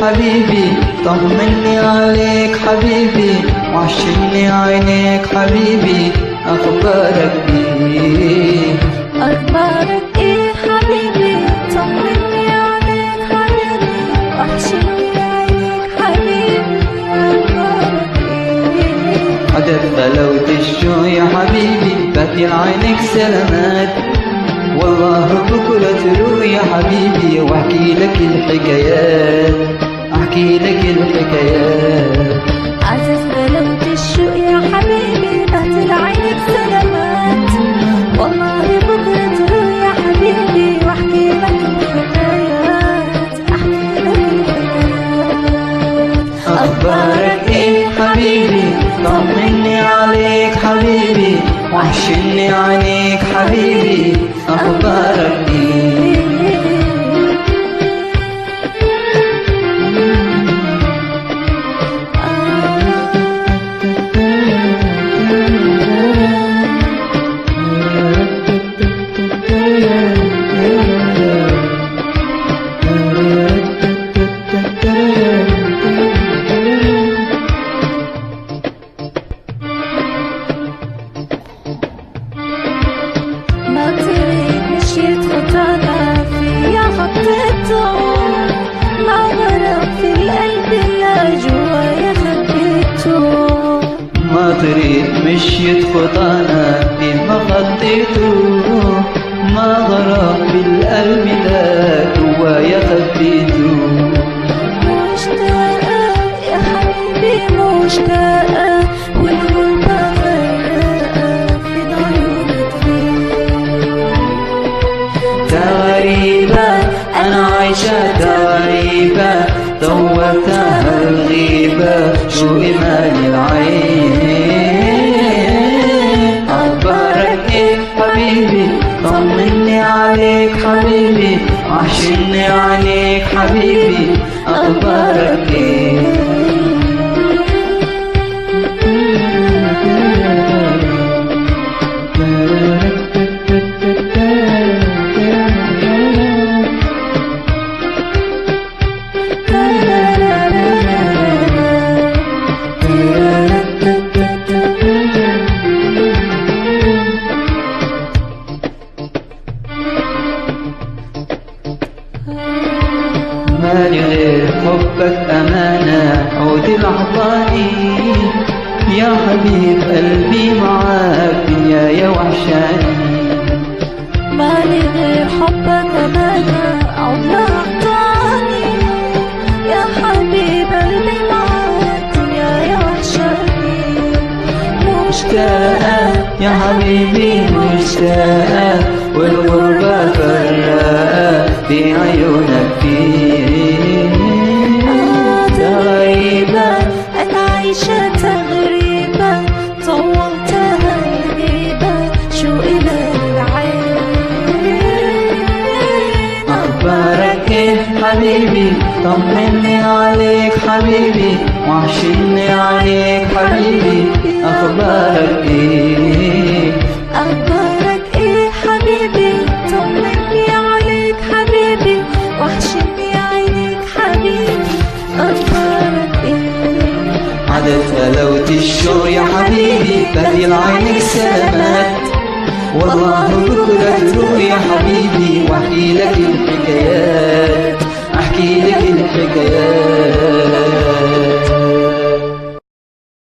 حبيبي، طمني عليك حبيبي، وحشني عينيك حبيبي، أخبارك إيه؟ أخبارك إيه حبيبي؟ طمني عليك حبيبي، وحشني عينيك حبيبي، أخبارك إيه؟ عدد غلاوة الشوق يا حبيبي، فاكر عينك سلامات، والله بكرة تروح يا حبيبي، واحكي لك الحكايات، احكي لك الحكايات. عزز غلاوة الشوق يا حبيبي، بهدل عينك سلامات، والله بكرة تروح يا حبيبي، واحكي لك الحكايات، احكي لك الحكايات. أخبارك إيه حبيبي؟ طمني عليك حبيبي، وحشني عينيك حبيبي، أخبارك إيه؟ ما تريد مشيت خطانا فيا خطيته، ما غرق في القلب لا جوايا خبيته. ما تريد مشيت خطانا فيما خطيته، ما غرق بالقلب لا جوايا خبيته. مشتاقة يا حبيبي مشتاقة، والغربة غرقة في عيونك فيه. غريبة أنا عايشة غريبة، دورتها الغيبة، شو إيمان العين. أخبارك إيه حبيبي؟ طمني عليك حبيبي، وحشني عليك حبيبي، أخبارك إيه؟ مالي غير حبك أمانة، عود الأحضاني يا حبيب قلبي، معاك دنيايا وحشاني. مالي غير حبك أمانة، عود أحضاني يا حبيب قلبي، معاك دنيايا وحشاني. مشتاقة يا حبيبي مشتاقة، والغربة فراقة في عيونك فيه. غريبة أنا عايشة تغريبة، طولتها الغيبة، شو إلى العين. أخبارك إيه حبيبي؟ طمني عليك حبيبي، وحشني عليك حبيبي، أخبارك إيه؟ أخبارك إيه حبيبي؟ طمني عليك حبيبي، وحشني عينيك حبيبي، أخبارك إيه؟ عدد غلاوة الشوق يا حبيبي، بدل عينك سلامات، والله بكرة تروح يا حبيبي، واحكي لك